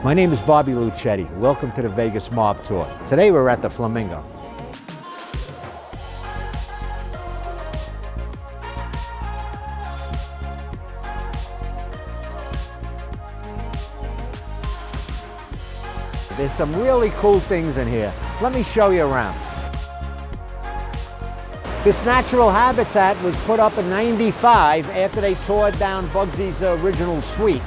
My name is Bobby Lucetta. Welcome to the Vegas Mob Tour. Today we're at the Flamingo. There's some really cool things in here. Let me show you around. This natural habitat was put up in '95 after they tore down Bugsy's original suite.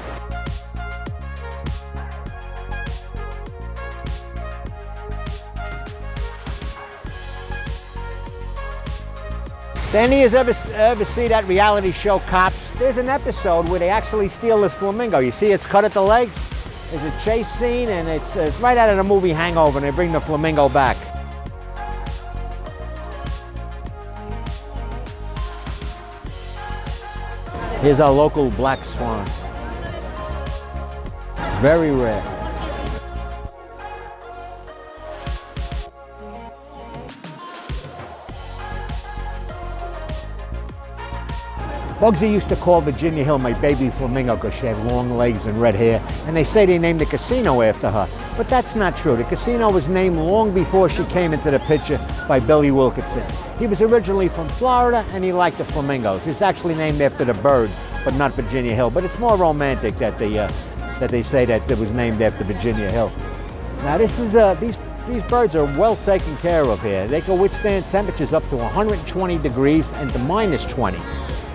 Did any of you ever see that reality show Cops? There's an episode where they actually steal this flamingo. You see it's cut at the legs? There's a chase scene, and it's right out of the movie Hangover, and they bring the flamingo back. Here's our local black swan. Very rare. Bugsy used to call Virginia Hill my baby flamingo because she had long legs and red hair, and they say they named the casino after her. But that's not true. The casino was named long before she came into the picture by Billy Wilkinson. He was originally from Florida, and he liked the flamingos. It's actually named after the bird, but not Virginia Hill. But it's more romantic that they say that it was named after Virginia Hill. Now this is these birds are well taken care of here. They can withstand temperatures up to 120 degrees and to -20.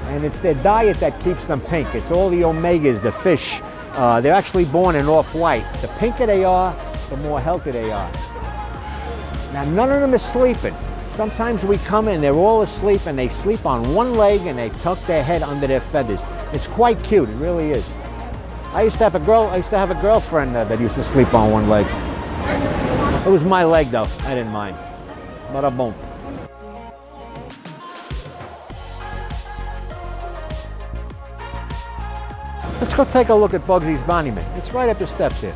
And it's their diet that keeps them pink. It's all the omegas, the fish. They're actually born in off-white. The pinker they are, the more healthy they are. Now, none of them is sleeping. Sometimes we come in, they're all asleep, and they sleep on one leg, and they tuck their head under their feathers. It's quite cute, it really is. I used to have a girlfriend that used to sleep on one leg. It was my leg, though. I didn't mind. Bada boom. Let's go take a look at Bugsy's monument. It's right up the steps here.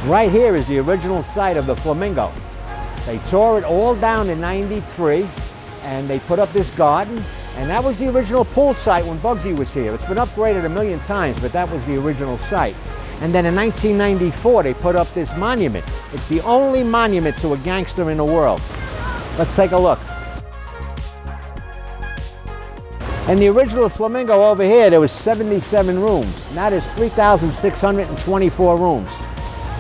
Right here is the original site of the Flamingo. They tore it all down in '93, and they put up this garden, and that was the original pool site when Bugsy was here. It's been upgraded a million times, but that was the original site. And then in 1994, they put up this monument. It's the only monument to a gangster in the world. Let's take a look. And the original Flamingo over here, there was 77 rooms. Now there's 3,624 rooms.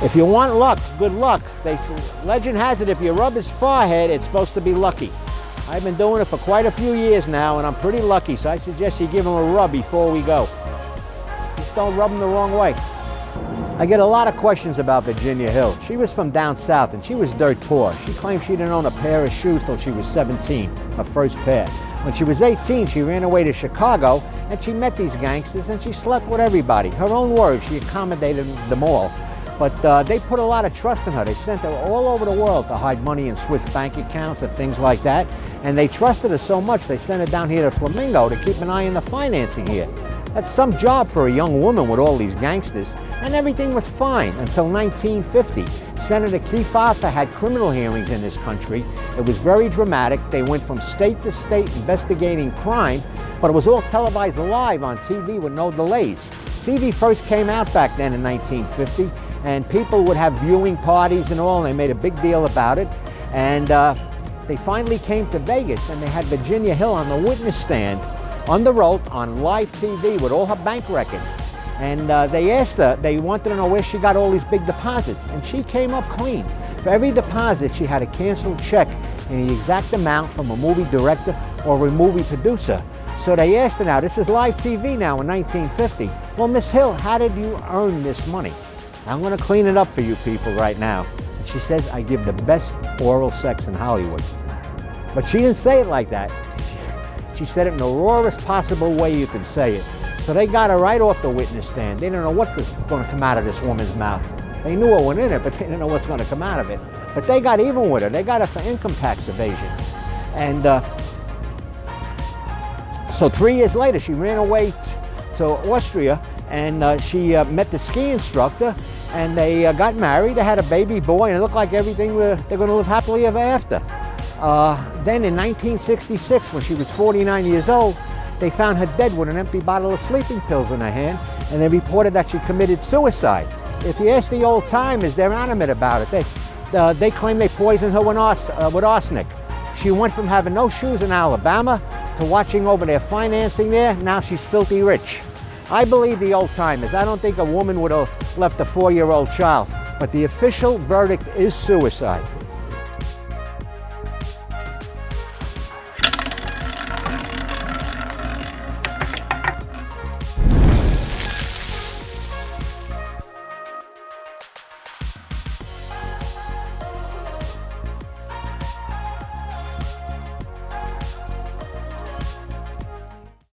If you want luck, good luck. Legend has it, if you rub his forehead, it's supposed to be lucky. I've been doing it for quite a few years now, and I'm pretty lucky, so I suggest you give him a rub before we go. Just don't rub him the wrong way. I get a lot of questions about Virginia Hill. She was from down south, and she was dirt poor. She claimed she didn't own a pair of shoes till she was 17, her first pair. When she was 18, she ran away to Chicago, and she met these gangsters, and she slept with everybody. Her own words, she accommodated them all. But they put a lot of trust in her. They sent her all over the world to hide money in Swiss bank accounts and things like that. And they trusted her so much, they sent her down here to Flamingo to keep an eye on the financing here. That's some job for a young woman with all these gangsters. And everything was fine until 1950. Senator Keith Arthur had criminal hearings in this country. It was very dramatic. They went from state to state investigating crime, but it was all televised live on TV with no delays. TV first came out back then in 1950, and people would have viewing parties and all, and they made a big deal about it. And they finally came to Vegas, and they had Virginia Hill on the witness stand under oath on live TV with all her bank records. And they asked her, they wanted to know where she got all these big deposits, and she came up clean. For every deposit, she had a canceled check in the exact amount from a movie director or a movie producer. So they asked her, now this is live TV now in 1950. Well, Miss Hill, how did you earn this money? I'm going to clean it up for you people right now. And she says, I give the best oral sex in Hollywood. But she didn't say it like that. She said it in the rawest possible way you could say it. So they got her right off the witness stand. They didn't know what was going to come out of this woman's mouth. They knew what went in it, but they didn't know what's going to come out of it. But they got even with her. They got her for income tax evasion. And so 3 years later, she ran away to Austria, and she met the ski instructor, and they got married. They had a baby boy, and it looked like everything, they're going to live happily ever after. Then in 1966, when she was 49 years old, They found her dead with an empty bottle of sleeping pills in her hand, and they reported that she committed suicide. If you ask the old timers, they're animate about it. They claim they poisoned her with arsenic. She went from having no shoes in Alabama to watching over their financing there. Now she's filthy rich. I believe the old timers. I don't think a woman would have left a 4-year-old child, but the official verdict is suicide.